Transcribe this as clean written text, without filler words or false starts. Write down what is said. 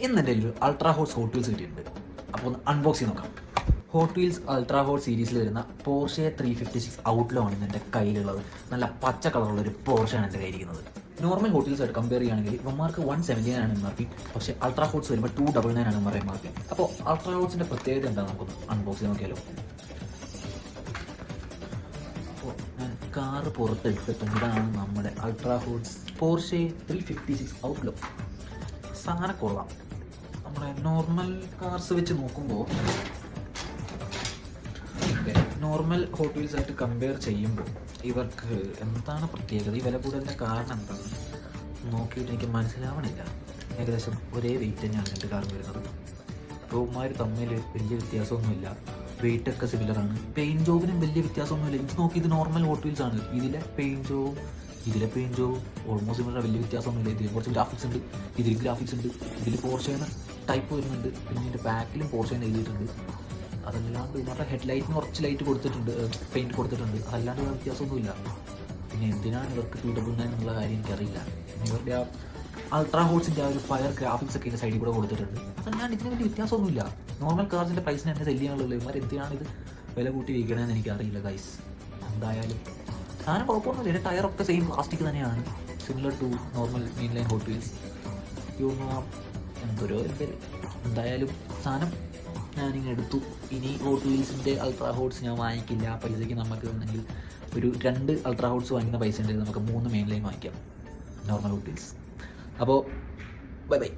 ഇന്ന് എൻ്റെ ഒരു അൾട്രാ ഹോട്ട് ഹോട്ട് വീൽസ് കിട്ടിയിട്ടുണ്ട്. അപ്പോൾ ഒന്ന് അൺബോക്സ് ചെയ്ത് നോക്കാം. ഹോട്ട് വീൽസ് അൾട്രാ ഹോട്ട് സീരീസിൽ വരുന്ന പോർഷെ 356 ഔട്ട്ലോ ആണ് ഇന്ന് എൻ്റെ കയ്യിലുള്ളത്. നല്ല പച്ച കളറുള്ളൊരു പോർഷയാണ് എൻ്റെ കയ്യിരിക്കുന്നത്. നോർമൽ ഹോട്ട് വീൽസ് ആയിട്ട് കമ്പയർ ചെയ്യുകയാണെങ്കിൽ ഇവന്മാർക്ക് 179 ആണ് MRP, പക്ഷേ അൾട്രാ ഹോട്ട്സ് വരുമ്പോൾ 299 ആണ് MRP. അപ്പോൾ അൾട്രാ ഹോട്ട്സിൻ്റെ പ്രത്യേകത എന്താ നമുക്കൊന്ന് അൺബോക്സ് ചെയ്ത് നോക്കിയാലോ. അപ്പോൾ ഞാൻ കാറ് പുറത്തെടുത്തിട്ടുണ്ട്. ഇതാണ് നമ്മുടെ അൾട്രാ ഹോട്ട്സ് പോർഷെ 356 ഔട്ട്ലോ. സാധനം കൊള്ളാം. നമ്മുടെ നോർമൽ കാർസ് വെച്ച് നോക്കുമ്പോൾ നോർമൽ ഹോട്ട് വീൽസ് ആയിട്ട് കമ്പയർ ചെയ്യുമ്പോൾ ഇവർക്ക് എന്താണ് പ്രത്യേകത, ഈ വില കൂടുതലിൻ്റെ കാരണം എന്താണ് നോക്കിയിട്ട് എനിക്ക് മനസ്സിലാവണില്ല. ഏകദേശം ഒരേ വെയിറ്റ് തന്നെയാണ് രണ്ട് കാർ വരുന്നത്. റൂമാർ തമ്മിൽ വലിയ വ്യത്യാസമൊന്നുമില്ല, വെയിറ്റൊക്കെ സിമിലറാണ്. പെയിൻറ്റ് ജോബിനും വലിയ വ്യത്യാസമൊന്നുമില്ല. ഇത് നോക്കി, ഇത് നോർമൽ ഹോട്ട് വീൽസ് ആണ്. ഇതിലെ പെയിൻറ്റ് ജോബ് ഓൾമോസ്റ്റ് സിമിലർ, വലിയ വ്യത്യാസമൊന്നുമില്ല. ഇതിൽ കുറച്ച് ഗ്രാഫിക്സ് ഉണ്ട്, ഇതിൽ ഗ്രാഫിക്സ് ഉണ്ട്, ഇതിൽ പോർഷേന്ന് ടൈപ്പ് വരുന്നുണ്ട്, പിന്നെ ഇതിൻ്റെ ബാക്കിലും പോർഷേന്ന് എഴുതിയിട്ടുണ്ട്. അതല്ലാണ്ട് ഇതിനകത്ത് ഹെഡ്ലൈറ്റിന് കുറച്ച് ലൈറ്റ് കൊടുത്തിട്ടുണ്ട്, പെയിൻറ്റ് കൊടുത്തിട്ടുണ്ട്. അതല്ലാണ്ട് വേറെ വ്യത്യാസമൊന്നുമില്ല. പിന്നെ എന്തിനാണ് ഇവർക്ക് 299 എന്നുള്ള കാര്യം എനിക്കറിയില്ല. ഇവരുടെ ആ അൾട്രാ ഹോട്ട്സിൻ്റെ ആ ഒരു ഫയർ ഗ്രാഫിക്സ് ഒക്കെ ഇതിൻ്റെ സൈഡിൽ കൂടെ കൊടുത്തിട്ടുണ്ട്. അതല്ലാണ്ട് ഇതിന് വലിയ വ്യത്യാസമൊന്നുമില്ല. നോർമൽ കാർസിൻ്റെ പ്രൈസിന് തന്നെ സെല് ചെയ്യാനുള്ളത്. ഇവർ എന്തിനാണ് ഇത് വില കൂട്ടി വിൽക്കണമെന്ന് എനിക്കറിയില്ല ഗൈസ്. എന്തായാലും സാധനം കുഴപ്പമൊന്നുമില്ല. ഇതിൻ്റെ ടയറൊക്കെ സെയിം പ്ലാസ്റ്റിക് തന്നെയാണ്, similar to normal main line Hot Wheels. എന്തൊരു എന്തായാലും സാധനം ഞാനിങ്ങനെ എടുത്തു. ഇനി ഹോട്ട് വീൽസിൻ്റെ അൾട്രാ ഹോട്ട്സ് ഞാൻ വാങ്ങിക്കില്ല. ആ പൈസയ്ക്ക് നമുക്ക് ഉണ്ടെങ്കിൽ ഒരു 2 അൾട്രാ ഹോട്ട്സ് വാങ്ങിക്കുന്ന പൈസ ഉണ്ടെങ്കിൽ നമുക്ക് 3 മെയിൻ ലൈൻ വാങ്ങിക്കാം നോർമൽ ഹോട്ട് വീൽസ്. അപ്പോൾ ബൈ ബൈ.